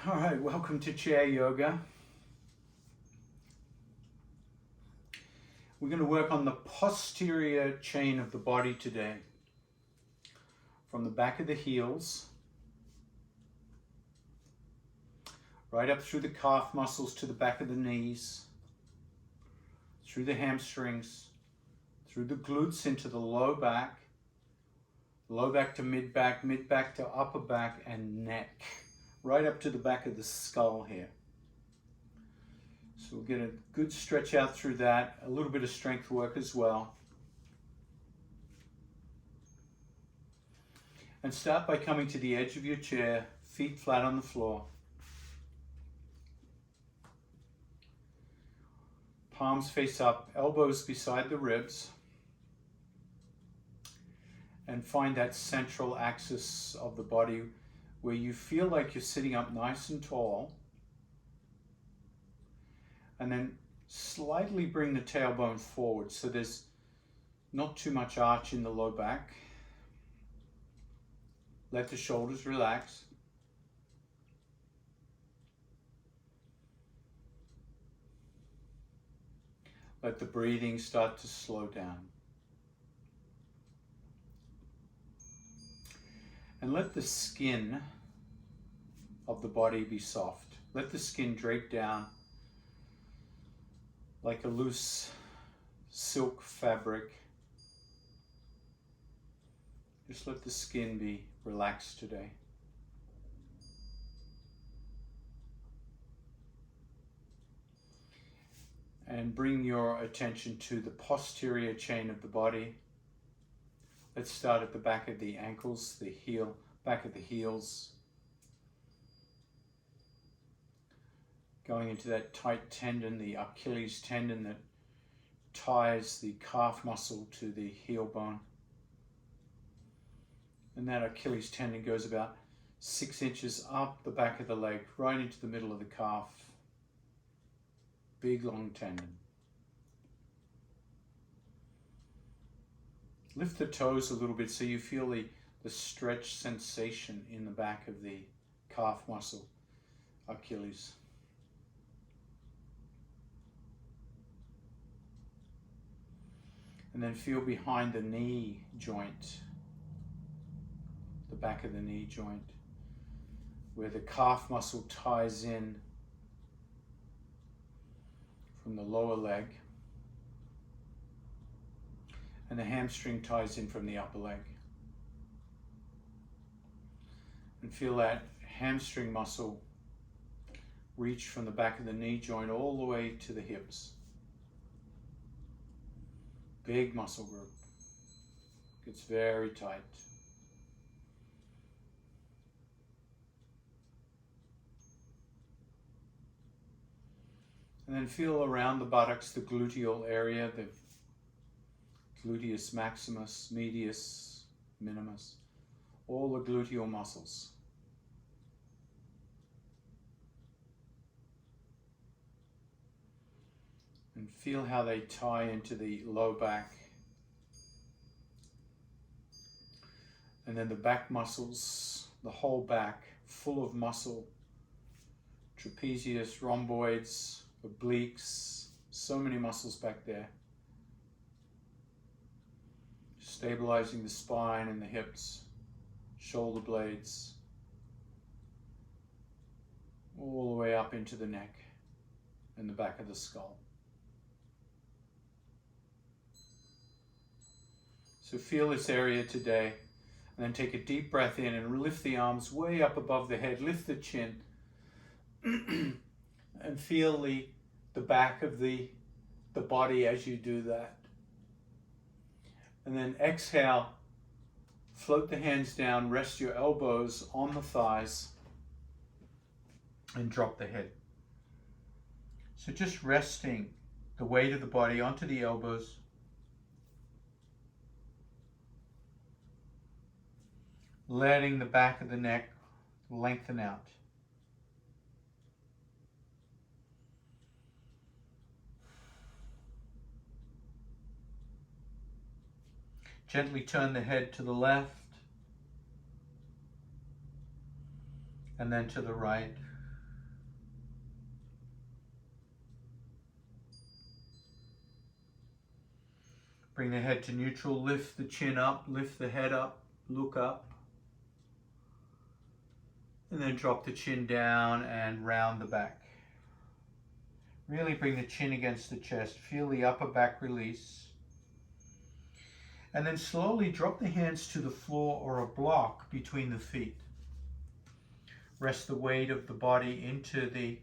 All right, welcome to chair yoga. We're going to work on the posterior chain of the body today. From the back of the heels, right up through the calf muscles to the back of the knees, through the hamstrings, through the glutes into the low back to mid-back, mid-back to upper back, and neck. Right up to the back of the skull here. So we'll get a good stretch out through that, a little bit of strength work as well. And start by coming to the edge of your chair, feet flat on the floor. Palms face up, elbows beside the ribs. And find that central axis of the body where you feel like you're sitting up nice and tall. And then slightly bring the tailbone forward so there's not too much arch in the low back. Let the shoulders relax. Let the breathing start to slow down. And let the skin of the body be soft. Let the skin drape down like a loose silk fabric. Just let the skin be relaxed today. And bring your attention to the posterior chain of the body. Let's start at the back of the ankles, the heel, back of the heels. Going into that tight tendon, the Achilles tendon that ties the calf muscle to the heel bone. And that Achilles tendon goes about 6 inches up the back of the leg, right into the middle of the calf. Big long tendon. Lift the toes a little bit so you feel the stretch sensation in the back of the calf muscle, Achilles. And then feel behind the knee joint, the back of the knee joint, where the calf muscle ties in from the lower leg, and the hamstring ties in from the upper leg. And feel that hamstring muscle reach from the back of the knee joint all the way to the hips. Big muscle group. Gets very tight. And then feel around the buttocks, the gluteal area, the gluteus maximus, medius, minimus, all the gluteal muscles. And feel how they tie into the low back. And then the back muscles, the whole back, full of muscle. Trapezius, rhomboids, obliques, so many muscles back there. Stabilizing the spine and the hips, shoulder blades, all the way up into the neck and the back of the skull. So feel this area today, and then take a deep breath in and lift the arms way up above the head, lift the chin, and feel the back of the body as you do that. And then exhale, float the hands down, rest your elbows on the thighs, and drop the head. So just resting the weight of the body onto the elbows. Letting the back of the neck lengthen out. Gently turn the head to the left and then to the right. Bring the head to neutral, lift the chin up, lift the head up, look up. And then drop the chin down and round the back. Really bring the chin against the chest. Feel the upper back release. And then slowly drop the hands to the floor or a block between the feet. Rest the weight of the body into the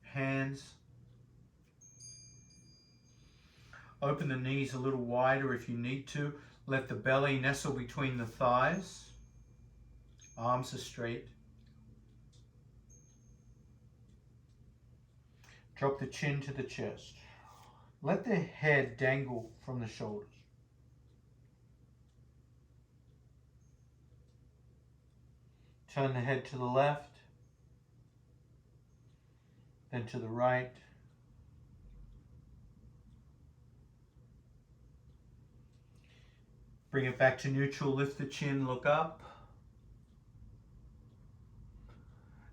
hands. Open the knees a little wider if you need to. Let the belly nestle between the thighs. Arms are straight. Drop the chin to the chest. Let the head dangle from the shoulders. Turn the head to the left, then to the right. Bring it back to neutral, lift the chin, look up.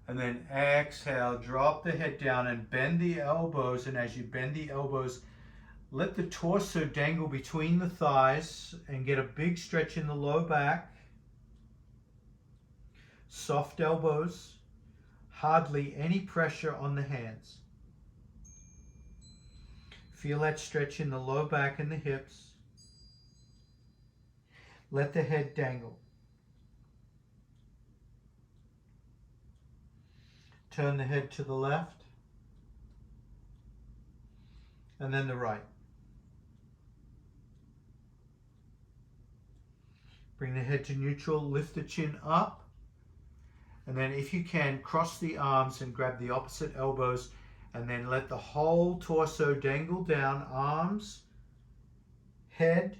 And then exhale, drop the head down and bend the elbows. And as you bend the elbows, let the torso dangle between the thighs and get a big stretch in the low back. Soft elbows, hardly any pressure on the hands. Feel that stretch in the low back and the hips. Let the head dangle. Turn the head to the left and then the right. Bring the head to neutral, lift the chin up. And then if you can, cross the arms and grab the opposite elbows and then let the whole torso dangle down, arms, head,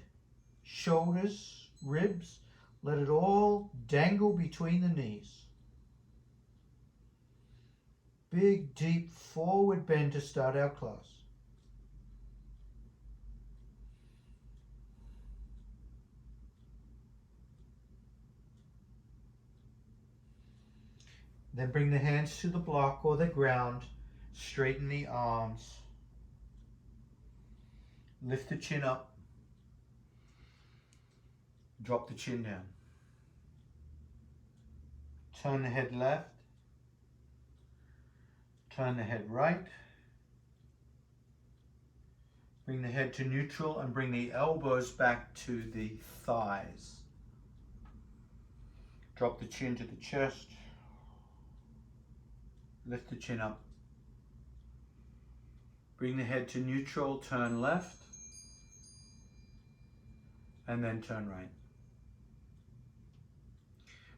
shoulders, ribs. Let it all dangle between the knees. Big, deep forward bend to start our class. Then bring the hands to the block or the ground. Straighten the arms. Lift the chin up. Drop the chin down. Turn the head left. Turn the head right. Bring the head to neutral and bring the elbows back to the thighs. Drop the chin to the chest. Lift the chin up. Bring the head to neutral, turn left, and then turn right.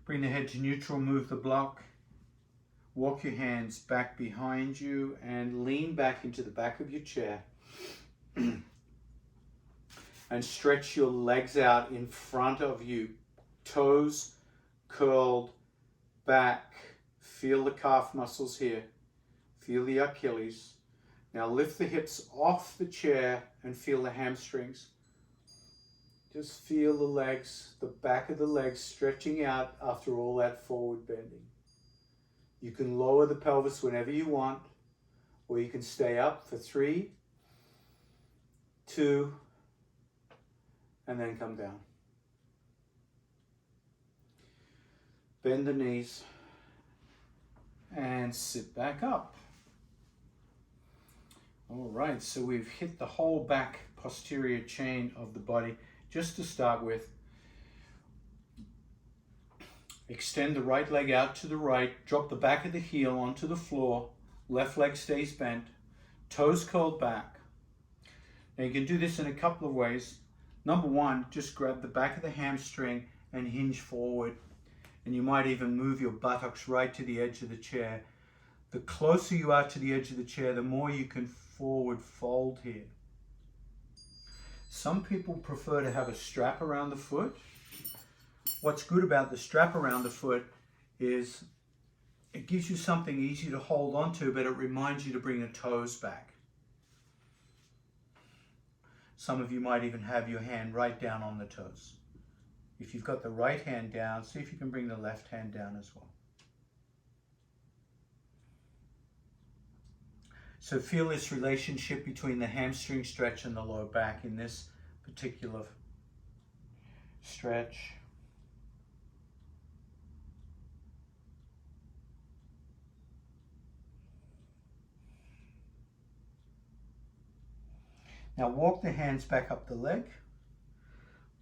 Bring the head to neutral, move the block. Walk your hands back behind you and lean back into the back of your chair. And stretch your legs out in front of you. Toes curled back. Feel the calf muscles here. Feel the Achilles. Now lift the hips off the chair and feel the hamstrings. Just feel the legs, the back of the legs stretching out after all that forward bending. You can lower the pelvis whenever you want, or you can stay up for 3, 2, and then come down. Bend the knees. And sit back up. All right, so we've hit the whole back posterior chain of the body. Just to start with, extend the right leg out to the right, drop the back of the heel onto the floor, left leg stays bent, toes curled back. Now you can do this in a couple of ways. Number one, just grab the back of the hamstring and hinge forward. And you might even move your buttocks right to the edge of the chair. The closer you are to the edge of the chair, the more you can forward fold here. Some people prefer to have a strap around the foot. What's good about the strap around the foot is it gives you something easy to hold onto, but it reminds you to bring the toes back. Some of you might even have your hand right down on the toes. If you've got the right hand down, see if you can bring the left hand down as well. So feel this relationship between the hamstring stretch and the low back in this particular stretch. Now walk the hands back up the leg,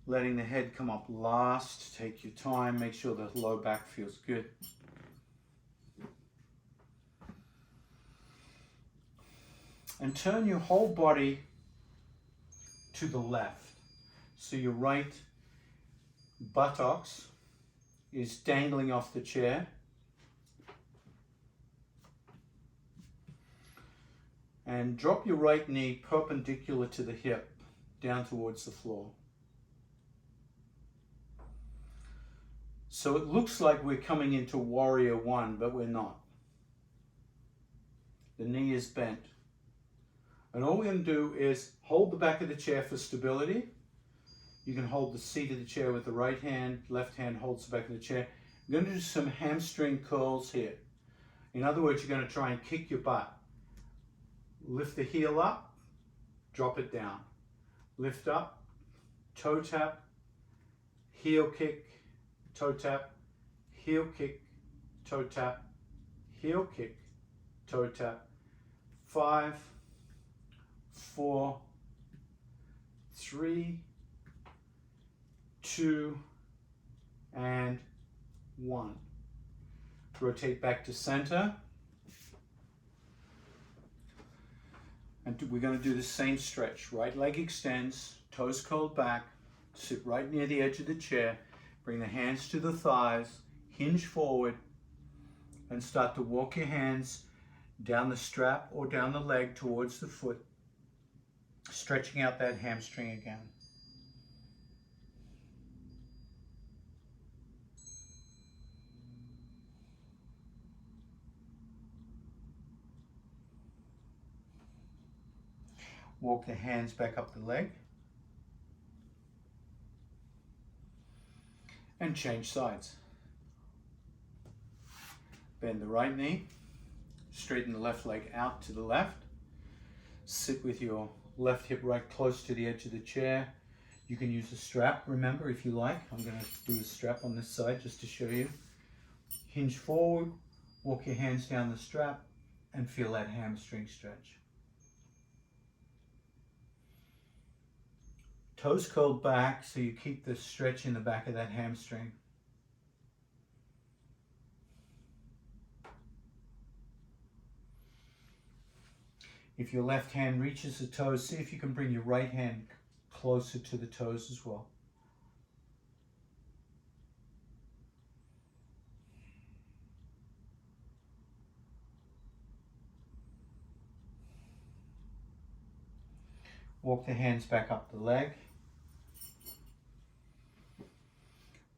letting the head come up last. Take your time, make sure the low back feels good. And turn your whole body to the left. So your right buttocks is dangling off the chair. And drop your right knee perpendicular to the hip, down towards the floor. So it looks like we're coming into warrior one, but we're not. The knee is bent. And all we're going to do is hold the back of the chair for stability. You can hold the seat of the chair with the right hand, left hand holds the back of the chair. You're going to do some hamstring curls here. In other words, you're going to try and kick your butt. Lift the heel up, drop it down. Lift up, toe tap, heel kick, toe tap, heel kick, toe tap, heel kick, toe tap. 5, 4, 3, 2, and 1. Rotate back to center. And we're going to do the same stretch. Right leg extends, toes curled back, sit right near the edge of the chair, bring the hands to the thighs, hinge forward, and start to walk your hands down the strap or down the leg towards the foot, stretching out that hamstring again. Walk the hands back up the leg. And change sides. Bend the right knee. Straighten the left leg out to the left. Sit with your left hip right close to the edge of the chair. You can use a strap, remember, if you like. I'm going to do a strap on this side just to show you. Hinge forward, walk your hands down the strap, and feel that hamstring stretch. Toes curled back so you keep the stretch in the back of that hamstring. If your left hand reaches the toes, see if you can bring your right hand closer to the toes as well. Walk the hands back up the leg.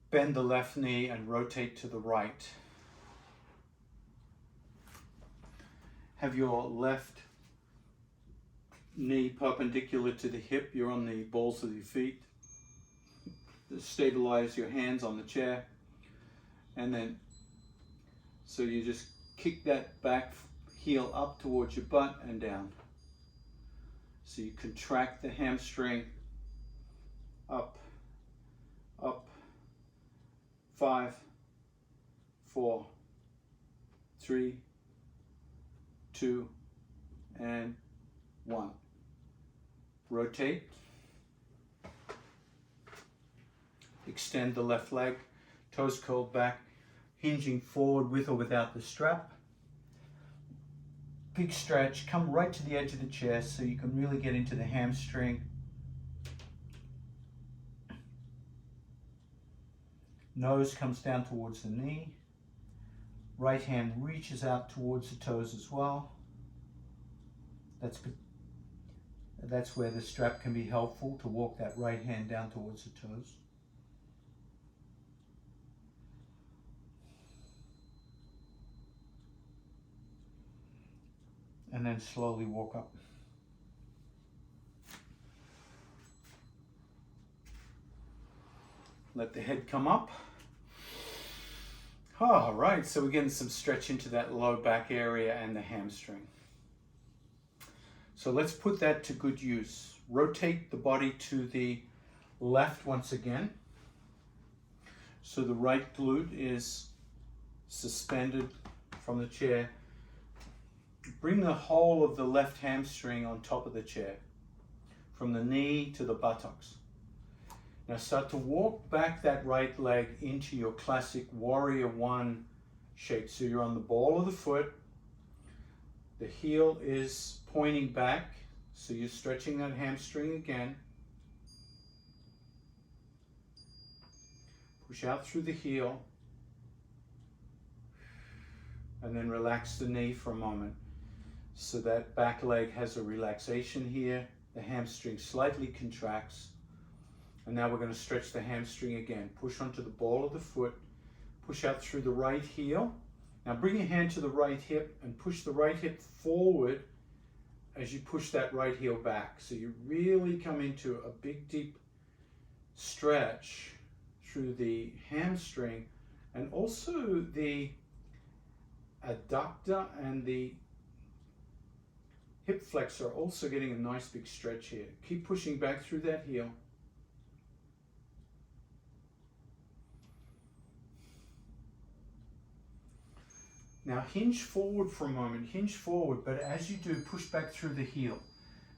Bend the left knee and rotate to the right. Have your left knee perpendicular to the hip. You're on the balls of your feet. Stabilize your hands on the chair. And then, so you just kick that back heel up towards your butt and down. So you contract the hamstring up, up. 5, 4, 3, 2, and 1. Rotate. Extend the left leg, toes curled back, hinging forward with or without the strap. Big stretch, come right to the edge of the chair so you can really get into the hamstring. Nose comes down towards the knee. Right hand reaches out towards the toes as well. That's where the strap can be helpful, to walk that right hand down towards the toes. And then slowly walk up. Let the head come up. All right, so we're getting some stretch into that low back area and the hamstring. So let's put that to good use. rotate the body to the left once again. So the right glute is suspended from the chair. Bring the whole of the left hamstring on top of the chair, from the knee to the buttocks. Now start to walk back that right leg into your classic Warrior One shape. So you're on the ball of the foot, the heel is pointing back, so you're stretching that hamstring again. Push out through the heel, and then relax the knee for a moment. So that back leg has a relaxation here. The hamstring slightly contracts. And now we're going to stretch the hamstring again. Push onto the ball of the foot. Push out through the right heel. Now bring your hand to the right hip and push the right hip forward as you push that right heel back. So you really come into a big, deep stretch through the hamstring, and also the adductor and the hip flexor also getting a nice big stretch here. Keep pushing back through that heel. Now hinge forward for a moment, hinge forward, but as you do, push back through the heel.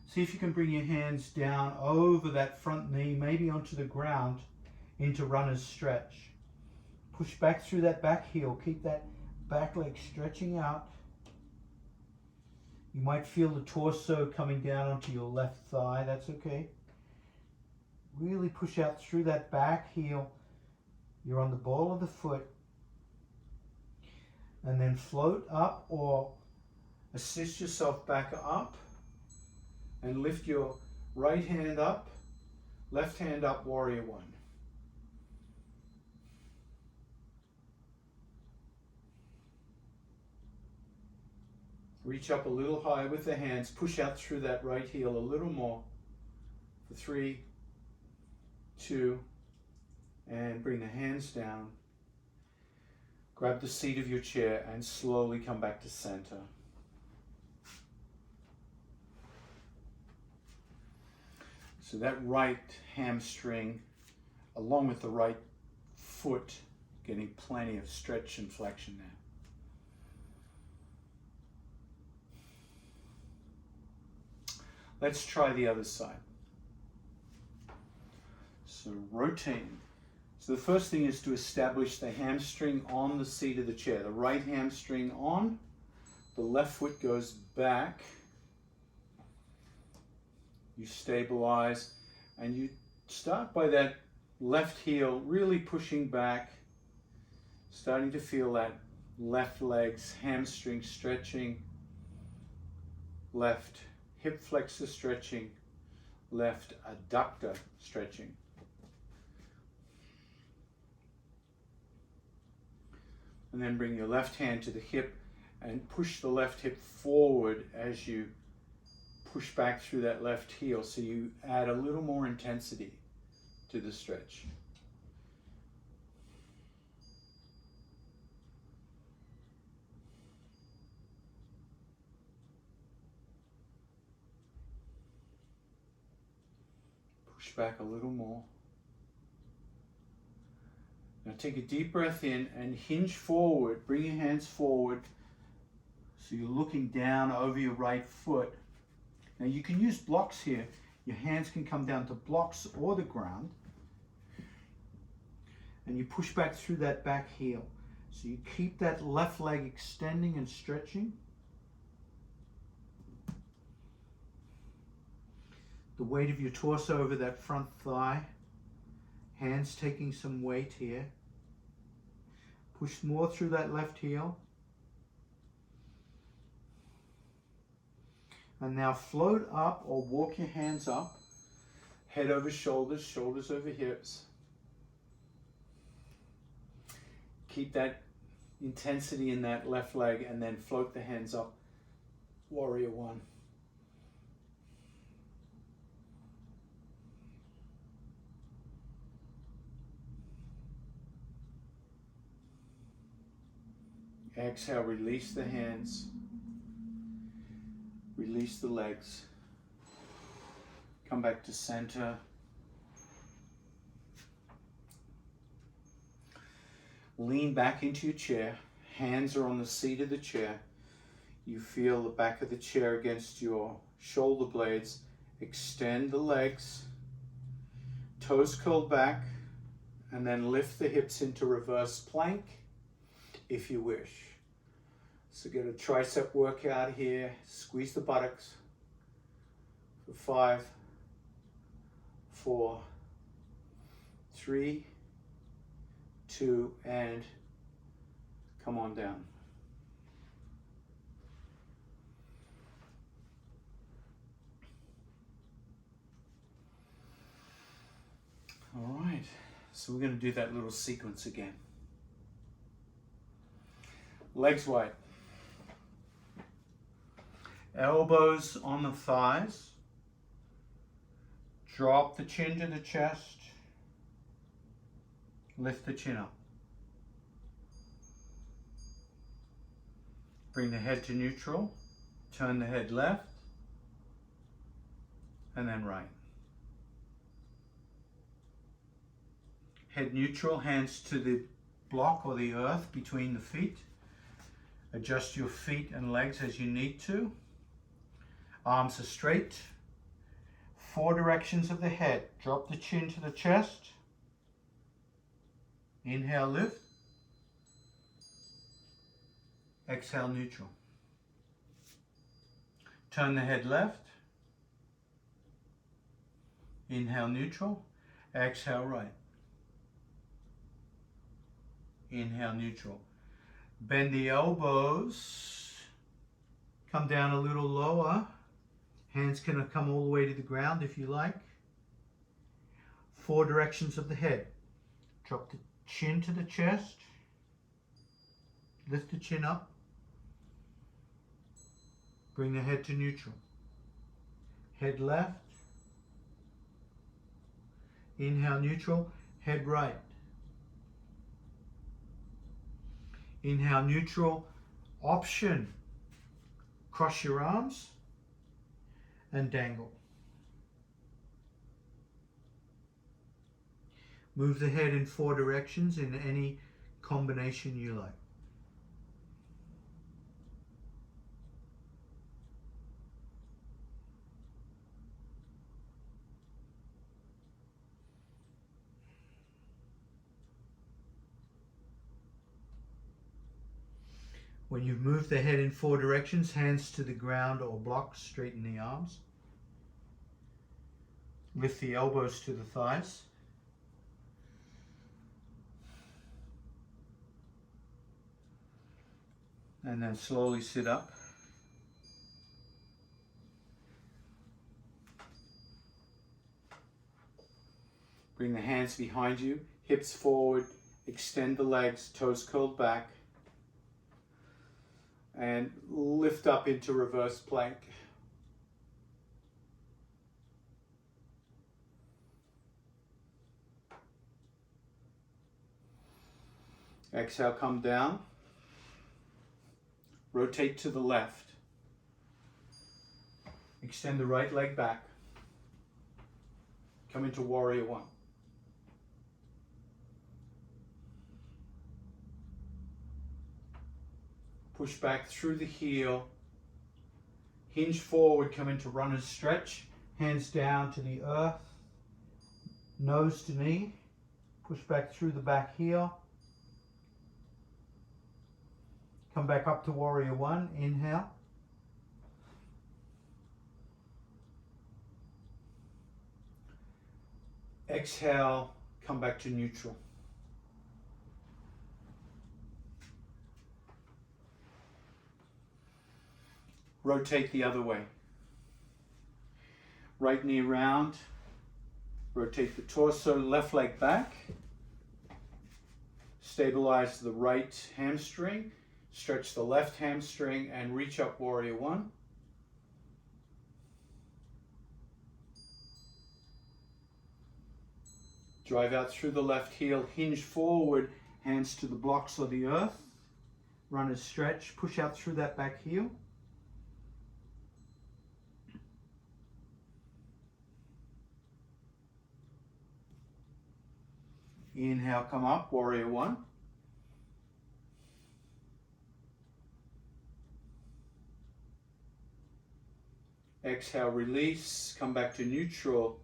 See if you can bring your hands down over that front knee, maybe onto the ground, into runner's stretch. Push back through that back heel, keep that back leg stretching out. You might feel the torso coming down onto your left thigh, that's okay. Really push out through that back heel. You're on the ball of the foot. And then float up or assist yourself back up and lift your right hand up, left hand up, Warrior One. Reach up a little higher with the hands, push out through that right heel a little more for 3, 2, and bring the hands down. Grab the seat of your chair and slowly come back to center. So that right hamstring, along with the right foot, getting plenty of stretch and flexion there. Let's try the other side. So rotating. So the first thing is to establish the hamstring on the seat of the chair. The right hamstring on, the left foot goes back. You stabilize, and you start by that left heel really pushing back, starting to feel that left leg's hamstring stretching, left hip flexor stretching, left adductor stretching. And then bring your left hand to the hip and push the left hip forward as you push back through that left heel, so you add a little more intensity to the stretch. Push back a little more. Now take a deep breath in and hinge forward. Bring your hands forward so you're looking down over your right foot. Now you can use blocks here. Your hands can come down to blocks or the ground. And you push back through that back heel. So you keep that left leg extending and stretching. The weight of your torso over that front thigh. Hands taking some weight here. Push more through that left heel. And now float up or walk your hands up. Head over shoulders, shoulders over hips. Keep that intensity in that left leg and then float the hands up. Warrior One. Exhale, release the hands. Release the legs. Come back to center. Lean back into your chair. Hands are on the seat of the chair. You feel the back of the chair against your shoulder blades. Extend the legs. Toes curled back. And then lift the hips into reverse plank if you wish. So get a tricep workout here. Squeeze the buttocks for 5, 4, 3, 2, and come on down. All right, so we're going to do that little sequence again. Legs wide. Elbows on the thighs. Drop the chin to the chest. Lift the chin up. Bring the head to neutral. Turn the head left. And then right. Head neutral, hands to the block or the earth between the feet. Adjust your feet and legs as you need to. Arms are straight. 4 directions of the head. Drop the chin to the chest. Inhale, lift. Exhale, neutral. Turn the head left. Inhale, neutral. Exhale, right. Inhale, neutral. Bend the elbows. Come down a little lower. Hands can come all the way to the ground if you like. 4 directions of the head. Drop the chin to the chest. Lift the chin up. Bring the head to neutral. Head left. Inhale, neutral. Head right. Inhale, neutral. Option. Cross your arms and dangle. Move the head in 4 directions in any combination you like. When you've moved the head in 4 directions, hands to the ground or blocks, straighten the arms. Lift the elbows to the thighs. And then slowly sit up. Bring the hands behind you, hips forward, extend the legs, toes curled back. And lift up into reverse plank. Exhale, come down. Rotate to the left. Extend the right leg back. Come into warrior one. Push back through the heel. Hinge forward, come into runner's stretch. Hands down to the earth. Nose to knee. Push back through the back heel. Come back up to warrior one. Inhale. Exhale, come back to neutral. Rotate the other way. Right knee round. Rotate the torso, left leg back. Stabilize the right hamstring. Stretch the left hamstring and reach up warrior one. Drive out through the left heel, hinge forward, hands to the blocks or the earth. Runner's stretch, push out through that back heel. Inhale, come up, warrior one. Exhale, release, come back to neutral.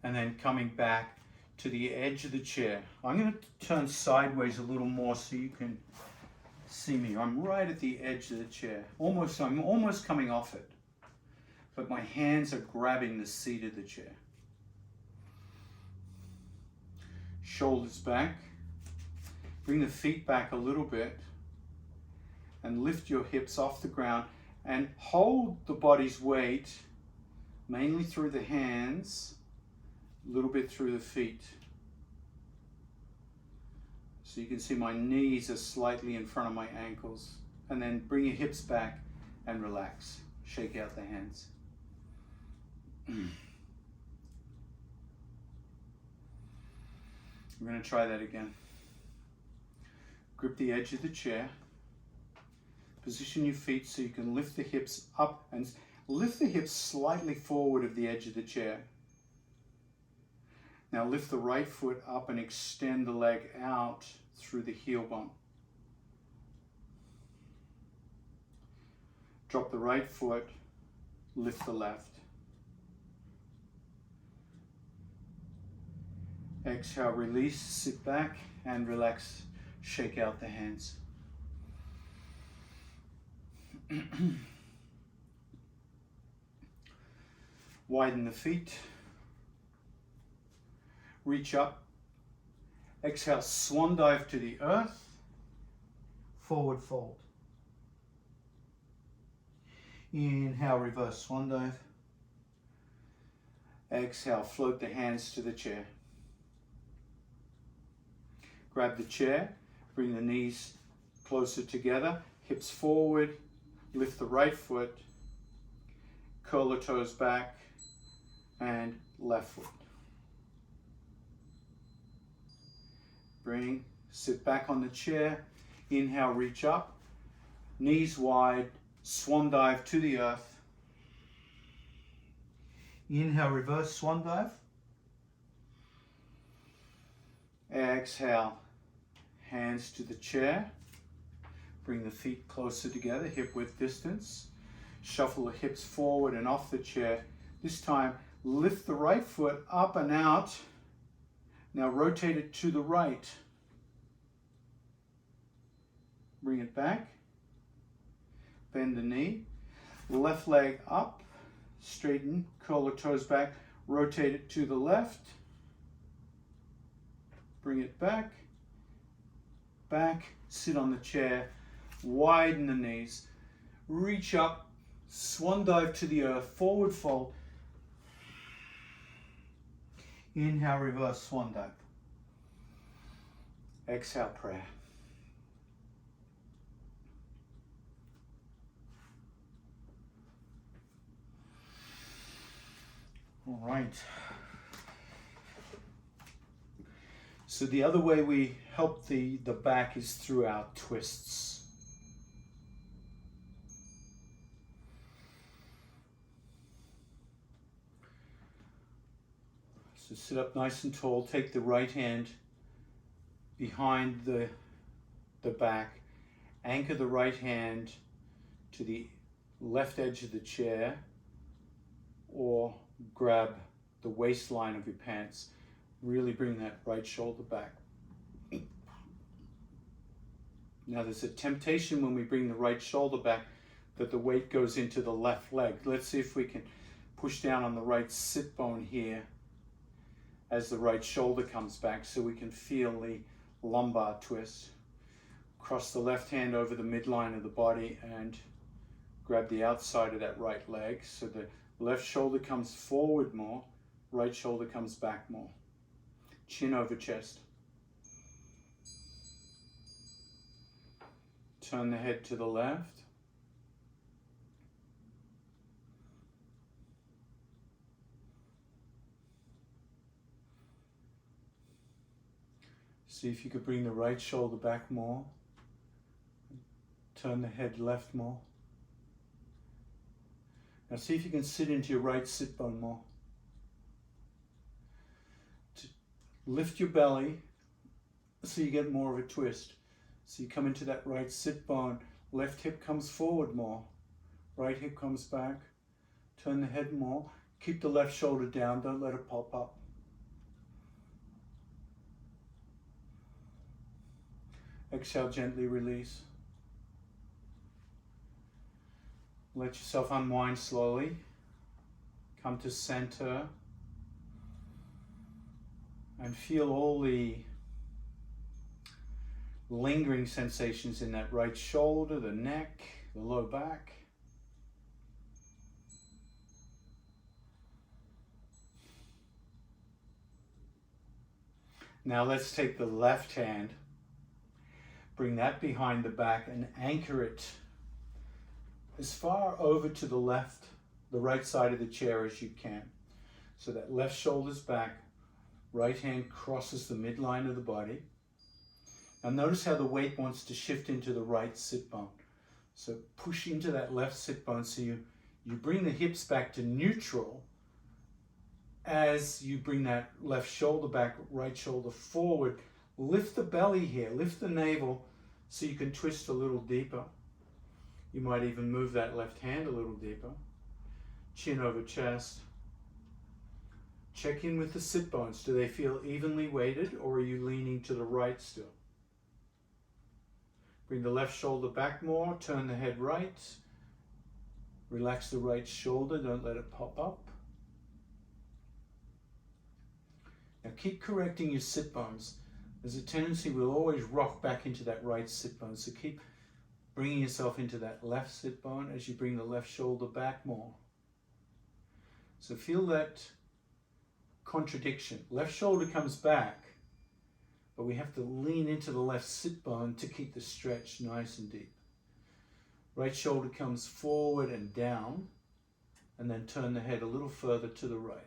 And then coming back to the edge of the chair. I'm going to turn sideways a little more so you can see me. I'm right at the edge of the chair. I'm almost coming off it. But my hands are grabbing the seat of the chair. Shoulders back. Bring the feet back a little bit. And lift your hips off the ground. And hold the body's weight, mainly through the hands, a little bit through the feet. So you can see my knees are slightly in front of my ankles. And then bring your hips back and relax. Shake out the hands. We're going to try that again. Grip the edge of the chair. Position your feet so you can lift the hips up and lift the hips slightly forward of the edge of the chair. Now lift the right foot up and extend the leg out through the heel bone. Drop the right foot, lift the left. Exhale, release, sit back and relax, shake out the hands. Widen the feet. Reach up. Exhale, swan dive to the earth. Forward fold. Inhale, reverse swan dive. Exhale, float the hands to the chair. Grab the chair, bring the knees closer together, hips forward, lift the right foot, curl the toes back, and left foot. Sit back on the chair, inhale, reach up, knees wide, swan dive to the earth. Inhale, reverse swan dive. Exhale, hands to the chair. Bring the feet closer together, hip width distance. Shuffle the hips forward and off the chair. This time, lift the right foot up and out. Now rotate it to the right. Bring it back. Bend the knee. Left leg up. Straighten, curl the toes back. Rotate it to the left. Bring it back. Back. Sit on the chair. Widen the knees. Reach up. Swan dive to the earth. Forward fold. Inhale, reverse swan dive. Exhale, prayer. All right. So the other way we help the back is through our twists. So sit up nice and tall, take the right hand behind the back, anchor the right hand to the left edge of the chair, or grab the waistline of your pants. Really bring that right shoulder back. Now there's a temptation when we bring the right shoulder back that the weight goes into the left leg. Let's see if we can push down on the right sit bone here as the right shoulder comes back so we can feel the lumbar twist. Cross the left hand over the midline of the body and grab the outside of that right leg so the left shoulder comes forward more, right shoulder comes back more. Chin over chest. Turn the head to the left. See if you could bring the right shoulder back more. Turn the head left more. Now see if you can sit into your right sit bone more. Lift your belly so you get more of a twist. So you come into that right sit bone. Left hip comes forward more. Right hip comes back. Turn the head more. Keep the left shoulder down. Don't let it pop up. Exhale, gently release. Let yourself unwind slowly. Come to center. And feel all the lingering sensations in that right shoulder, the neck, the low back. Now let's take the left hand, bring that behind the back and anchor it as far over to the left, the right side of the chair as you can. So that left shoulder's back, right hand crosses the midline of the body. Now notice how the weight wants to shift into the right sit bone. So push into that left sit bone so you bring the hips back to neutral as you bring that left shoulder back, right shoulder forward. Lift the belly here, lift the navel so you can twist a little deeper. You might even move that left hand a little deeper. Chin over chest. Check in with the sit bones. Do they feel evenly weighted or are you leaning to the right still? Bring the left shoulder back more, turn the head right. Relax the right shoulder, don't let it pop up. Now keep correcting your sit bones. There's a tendency we'll always rock back into that right sit bone, so keep bringing yourself into that left sit bone as you bring the left shoulder back more. So feel that contradiction. Left shoulder comes back, but we have to lean into the left sit bone to keep the stretch nice and deep. Right shoulder comes forward and down, and then turn the head a little further to the right.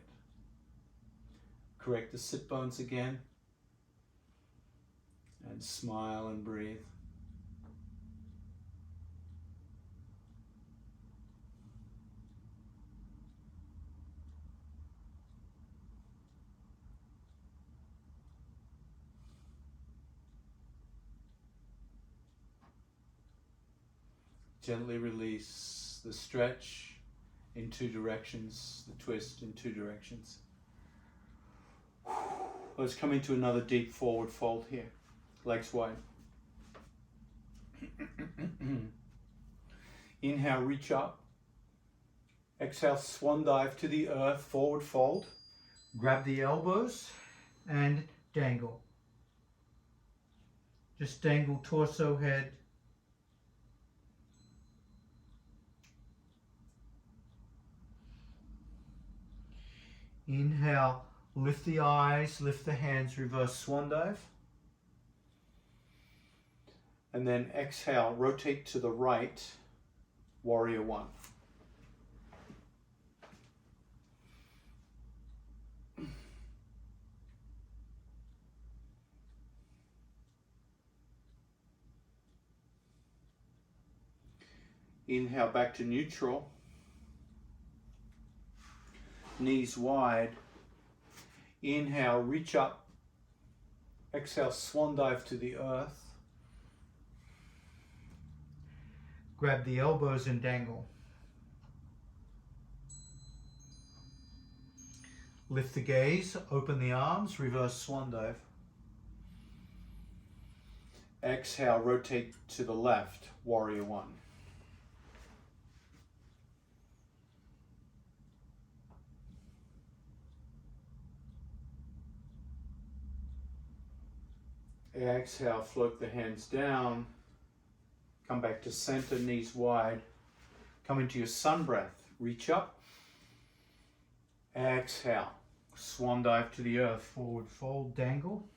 Correct the sit bones again, and smile and breathe. Gently release the stretch in two directions, the twist in two directions. Let's come into another deep forward fold here. Legs wide. Inhale, reach up. Exhale, swan dive to the earth, forward fold. Grab the elbows and dangle. Just dangle torso, head. Inhale, lift the eyes, lift the hands, reverse swan dive. And then exhale, rotate to the right, warrior one. Inhale back to neutral. Knees wide. Inhale, reach up. Exhale, swan dive to the earth. Grab the elbows and dangle. Lift the gaze, open the arms, reverse swan dive. Exhale, rotate to the left, warrior one. Exhale, float the hands down. Come back to center, knees wide. Come into your sun breath. Reach up. Exhale. Swan dive to the earth. Forward fold, dangle.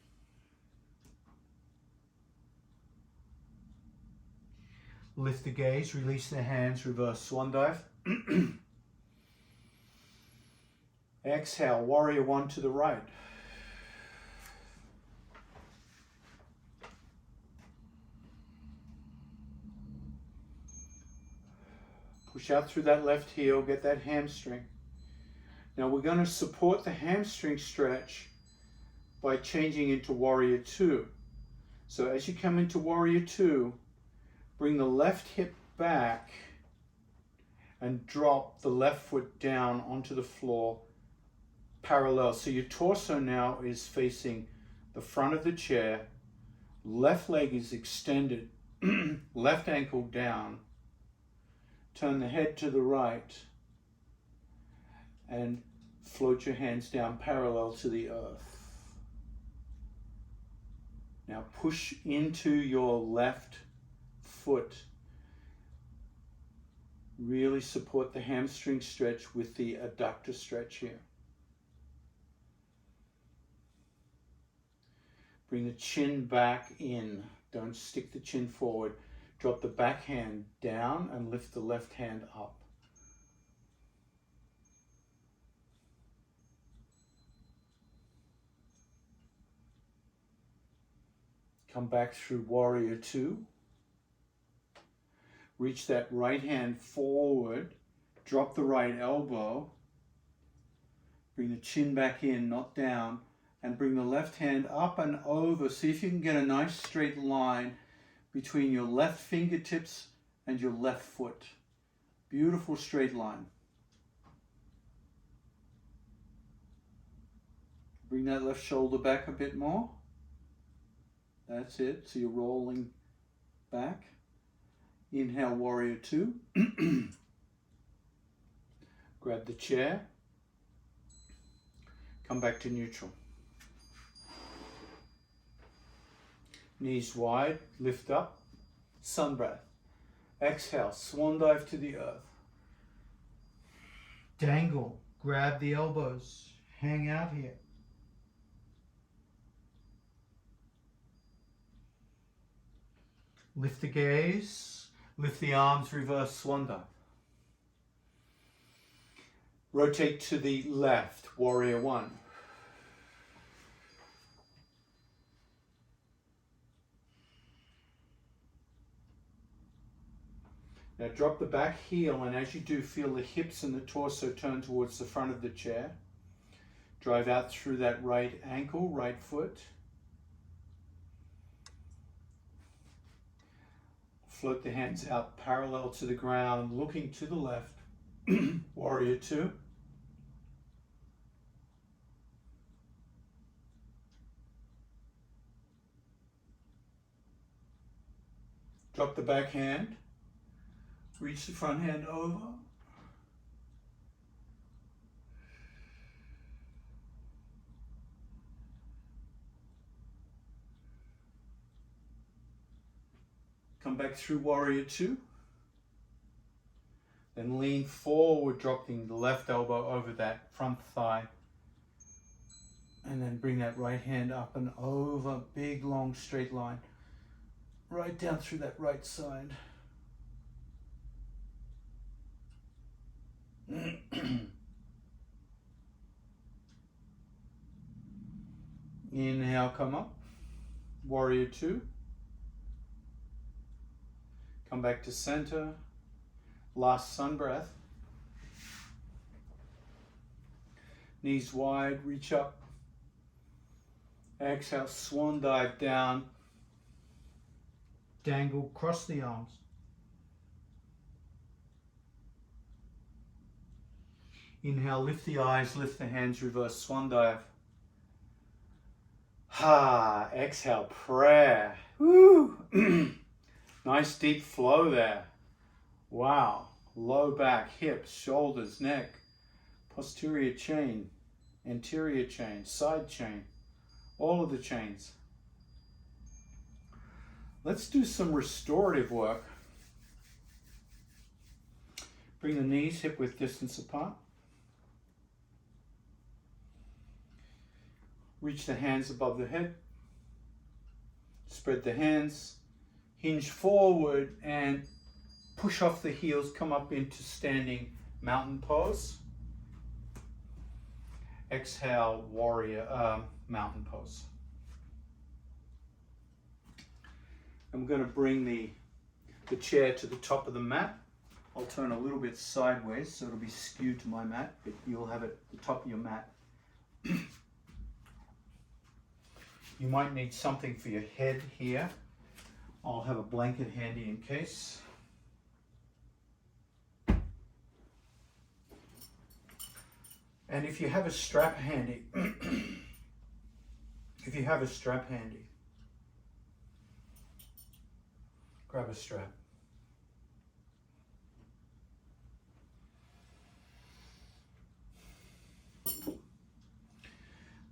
Lift the gaze, release the hands, reverse swan dive. Exhale, warrior one to the right. Push out through that left heel, get that hamstring. Now we're going to support the hamstring stretch by changing into Warrior Two. So as you come into Warrior Two, bring the left hip back and drop the left foot down onto the floor parallel. So your torso now is facing the front of the chair, left leg is extended, left ankle down, turn the head to the right and float your hands down parallel to the earth. Now push into your left foot. Really support the hamstring stretch with the adductor stretch here. Bring the chin back in. Don't stick the chin forward. Drop the back hand down and lift the left hand up. Come back through Warrior Two. Reach that right hand forward. Drop the right elbow. Bring the chin back in, not down. And bring the left hand up and over. See if you can get a nice straight line between your left fingertips and your left foot. Beautiful straight line. Bring that left shoulder back a bit more. That's it. So you're rolling back. Inhale, Warrior Two. Grab the chair. Come back to neutral. Knees wide, lift up, sun breath. Exhale, swan dive to the earth. Dangle, grab the elbows, hang out here. Lift the gaze, lift the arms, reverse swan dive. Rotate to the left, Warrior One. Now drop the back heel, and as you do, feel the hips and the torso turn towards the front of the chair. Drive out through that right ankle, right foot. Float the hands out parallel to the ground, looking to the left. Warrior Two. Drop the back hand. Reach the front hand over. Come back through Warrior Two. Then lean forward, dropping the left elbow over that front thigh. And then bring that right hand up and over, big long straight line. Right down through that right side. Inhale, come up. Warrior Two. Come back to center. Last sun breath. Knees wide, reach up. Exhale, swan dive down. Dangle, cross the arms. Inhale, lift the eyes, lift the hands, reverse swan dive. Ha, exhale, prayer. Woo! Nice deep flow there. Wow. Low back, hips, shoulders, neck, posterior chain, anterior chain, side chain, all of the chains. Let's do some restorative work. Bring the knees hip width distance apart. Reach the hands above the head. Spread the hands. Hinge forward and push off the heels. Come up into standing mountain pose. Exhale, warrior mountain pose. I'm going to bring the chair to the top of the mat. I'll turn a little bit sideways so it'll be skewed to my mat, but you'll have it at the top of your mat. You might need something for your head here. I'll have a blanket handy in case. And if you have a strap handy, grab a strap.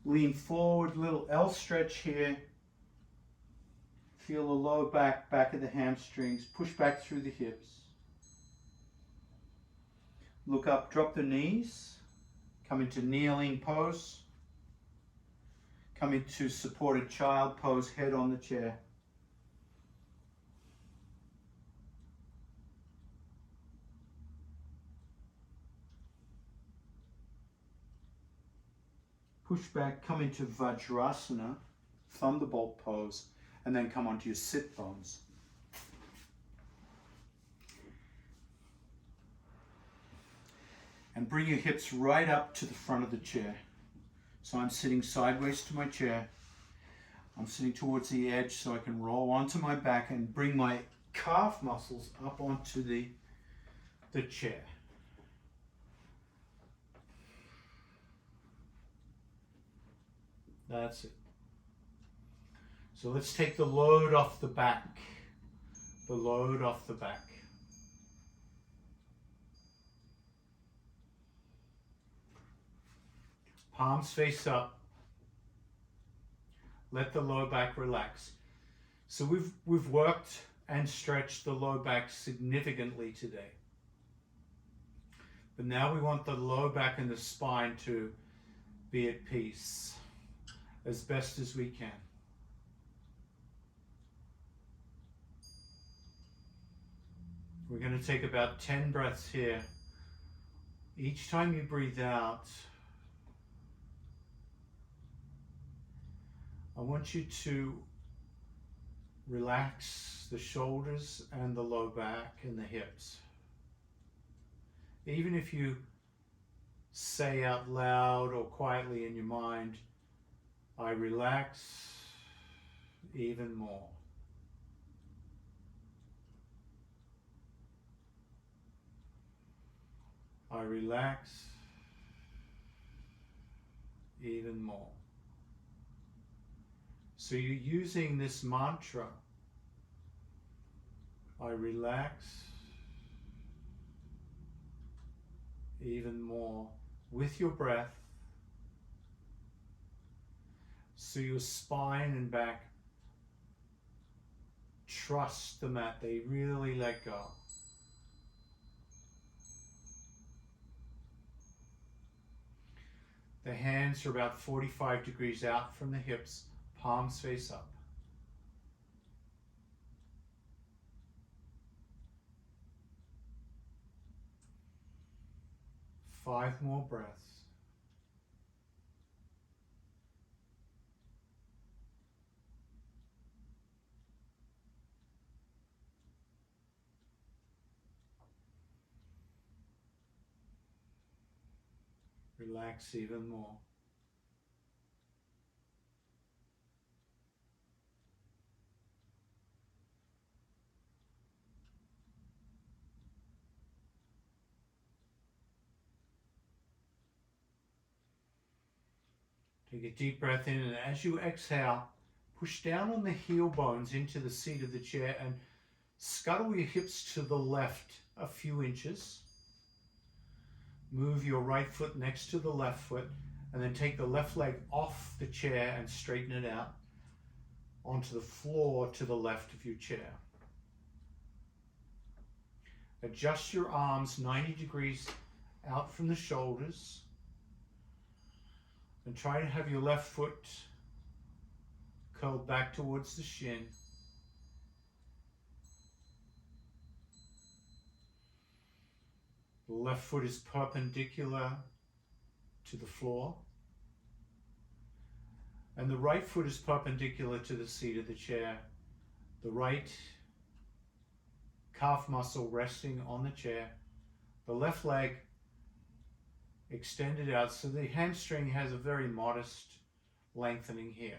Lean forward, little L stretch here. Feel the low back, back of the hamstrings. Push back through the hips. Look up, drop the knees. Come into kneeling pose. Come into supported child pose, head on the chair. Push back, come into Vajrasana, thunderbolt pose, and then come onto your sit bones. And bring your hips right up to the front of the chair. So I'm sitting sideways to my chair. I'm sitting towards the edge so I can roll onto my back and bring my calf muscles up onto the chair. That's it. So let's take the load off the back. The load off the back. Palms face up. Let the low back relax. So we've worked and stretched the low back significantly today. But now we want the low back and the spine to be at peace as best as we can. We're going to take about 10 breaths here. Each time you breathe out, I want you to relax the shoulders and the low back and the hips. Even if you say out loud or quietly in your mind, I relax even more. I relax even more. So you're using this mantra, I relax even more, with your breath, so your spine and back trust the mat, they really let go. The hands are about 45 degrees out from the hips. Palms face up. Five more breaths. Relax even more. Take a deep breath in, and as you exhale, push down on the heel bones into the seat of the chair and scuttle your hips to the left a few inches. Move your right foot next to the left foot, and then take the left leg off the chair and straighten it out onto the floor to the left of your chair. Adjust your arms 90 degrees out from the shoulders. And try to have your left foot curled back towards the shin. The left foot is perpendicular to the floor. And the right foot is perpendicular to the seat of the chair. The right calf muscle resting on the chair. The left leg extended out, so the hamstring has a very modest lengthening here.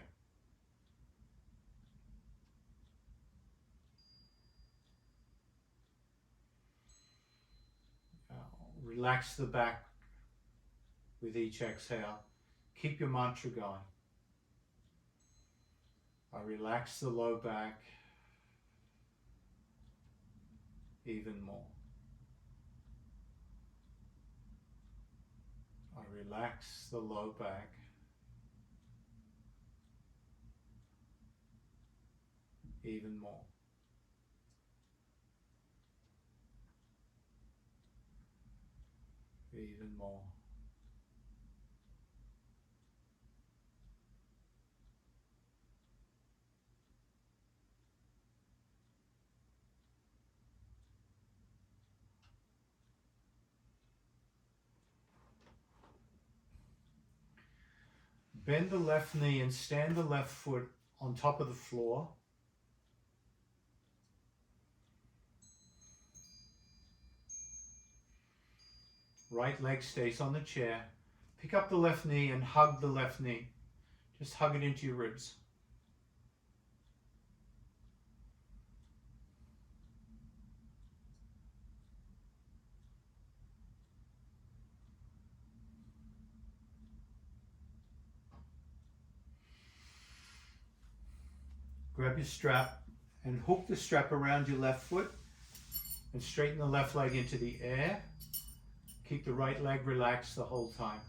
Relax the back with each exhale. Keep your mantra going. I relax the low back even more. I relax the low back even more. Even more. Bend the left knee and stand the left foot on top of the floor. Right leg stays on the chair. Pick up the left knee and hug the left knee. Just hug it into your ribs. Grab your strap and hook the strap around your left foot and straighten the left leg into the air. Keep the right leg relaxed the whole time.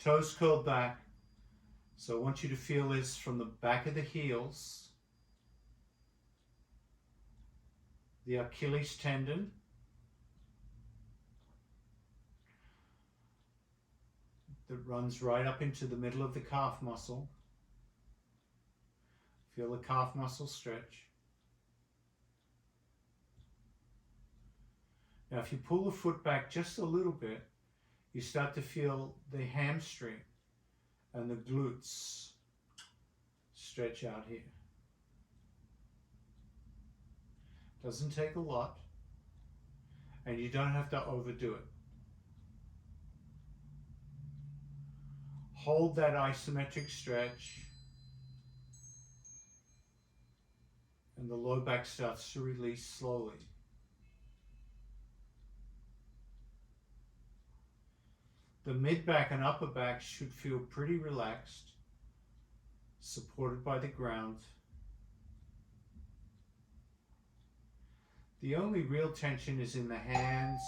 Toes curled back. So I want you to feel this from the back of the heels, the Achilles tendon, that runs right up into the middle of the calf muscle. Feel the calf muscle stretch. Now if you pull the foot back just a little bit, you start to feel the hamstring and the glutes stretch out here. Doesn't take a lot, and you don't have to overdo it. Hold that isometric stretch, and the low back starts to release slowly. The mid back and upper back should feel pretty relaxed, supported by the ground. The only real tension is in the hands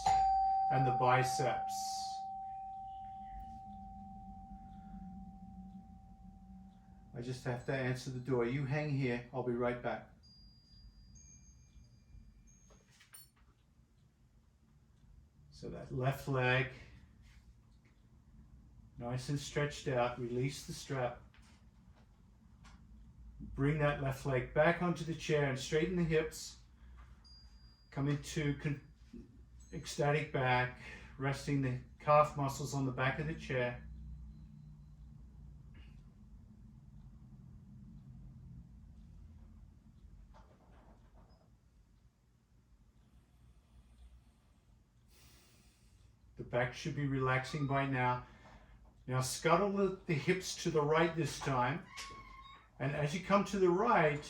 and the biceps. I just have to answer the door. You hang here, I'll be right back. So that left leg, nice and stretched out, release the strap. Bring that left leg back onto the chair and straighten the hips. Come into ecstatic back, resting the calf muscles on the back of the chair. The back should be relaxing by now. Now scuttle the hips to the right this time. And as you come to the right,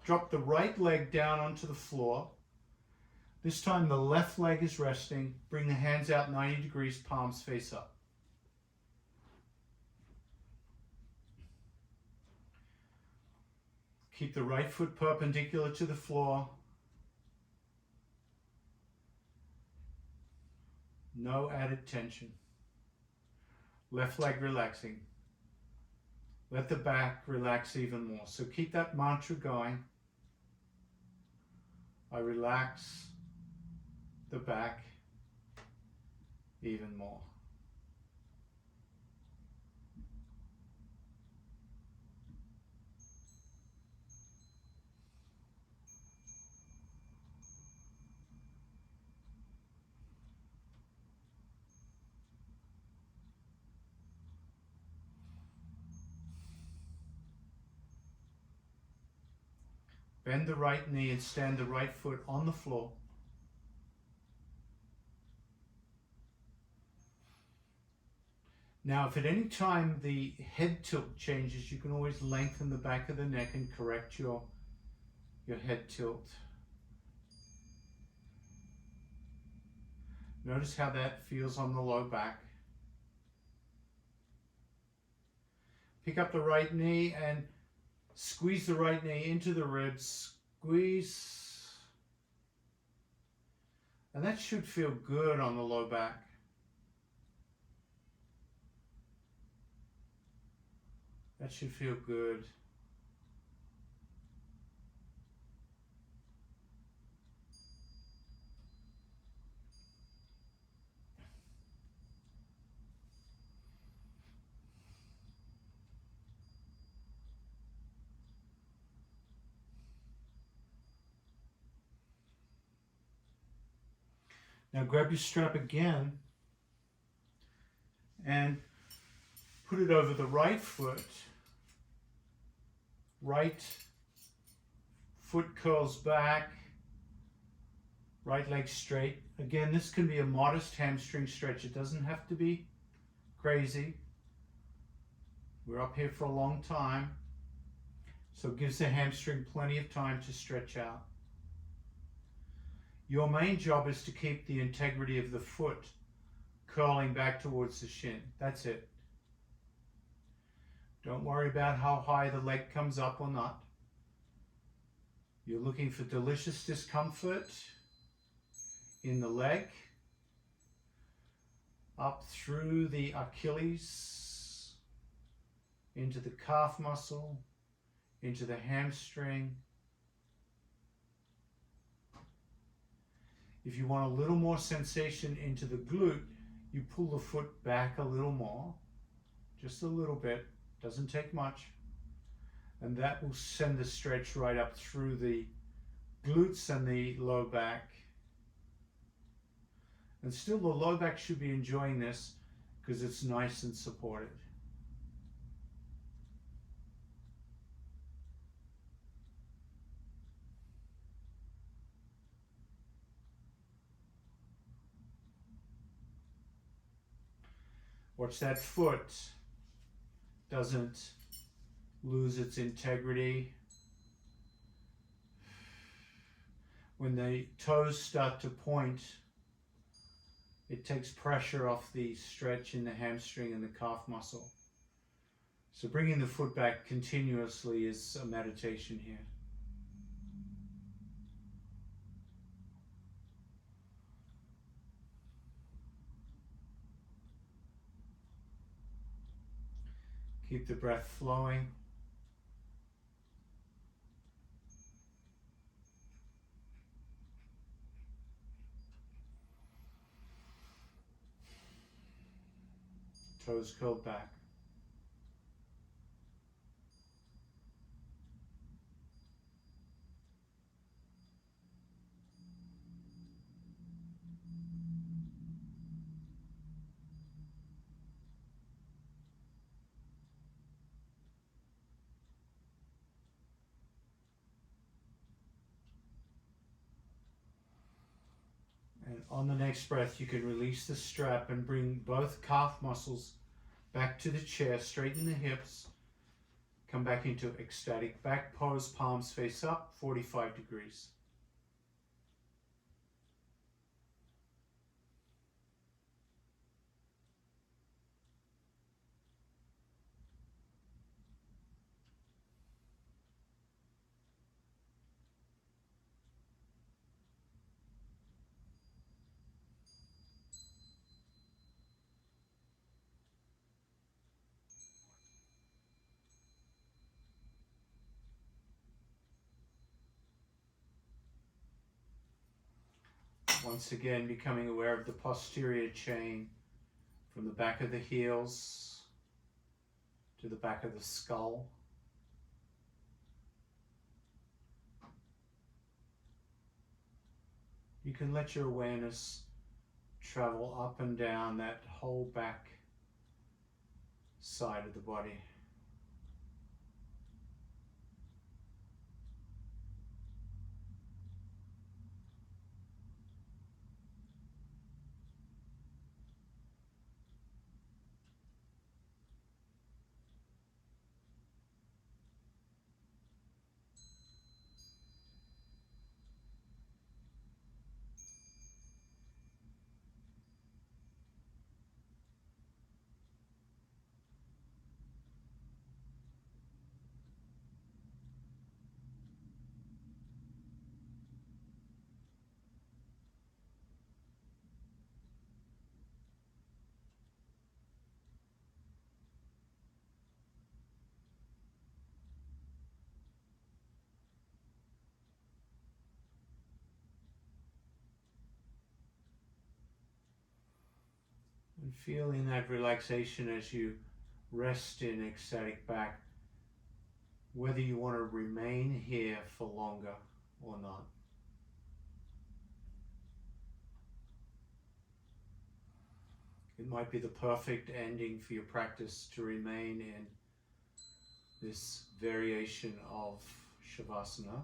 drop the right leg down onto the floor. This time the left leg is resting. Bring the hands out 90 degrees, palms face up. Keep the right foot perpendicular to the floor. No added tension. Left leg relaxing. Let the back relax even more. So keep that mantra going. I relax the back even more. Bend the right knee and stand the right foot on the floor. Now, if at any time the head tilt changes, you can always lengthen the back of the neck and correct your head tilt. Notice how that feels on the low back. Pick up the right knee and squeeze the right knee into the ribs. Squeeze. And that should feel good on the low back. That should feel good. Now grab your strap again and put it over the right foot. Right foot curls back, right leg straight. Again, this can be a modest hamstring stretch. It doesn't have to be crazy. We're up here for a long time, so it gives the hamstring plenty of time to stretch out. Your main job is to keep the integrity of the foot curling back towards the shin. That's it. Don't worry about how high the leg comes up or not. You're looking for delicious discomfort in the leg, up through the Achilles, into the calf muscle, into the hamstring. If you want a little more sensation into the glute, you pull the foot back a little more, just a little bit. Doesn't take much, and that will send the stretch right up through the glutes and the low back. And still the low back should be enjoying this because it's nice and supported. Watch that foot doesn't lose its integrity. When the toes start to point, it takes pressure off the stretch in the hamstring and the calf muscle. So bringing the foot back continuously is a meditation here. Keep the breath flowing. Toes curled back. And on the next breath, you can release the strap and bring both calf muscles back to the chair, straighten the hips, come back into ecstatic back pose, palms face up, 45 degrees. Once again, becoming aware of the posterior chain from the back of the heels to the back of the skull. You can let your awareness travel up and down that whole back side of the body. And feeling that relaxation as you rest in ecstatic back, whether you want to remain here for longer or not. It might be the perfect ending for your practice to remain in this variation of Shavasana.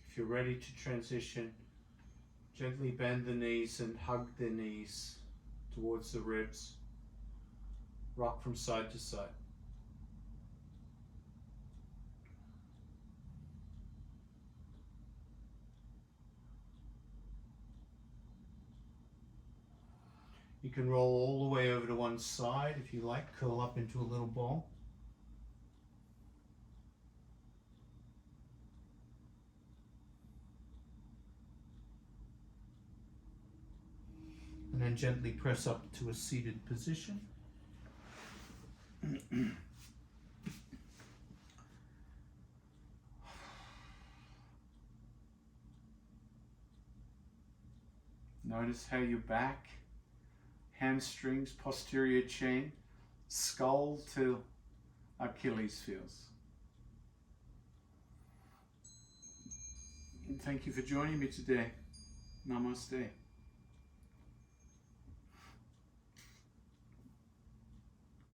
If you're ready to transition, gently bend the knees and hug the knees towards the ribs. Rock from side to side. You can roll all the way over to one side if you like, curl up into a little ball. And then gently press up to a seated position. Notice how your back, hamstrings, posterior chain, skull to Achilles feels. And thank you for joining me today. Namaste.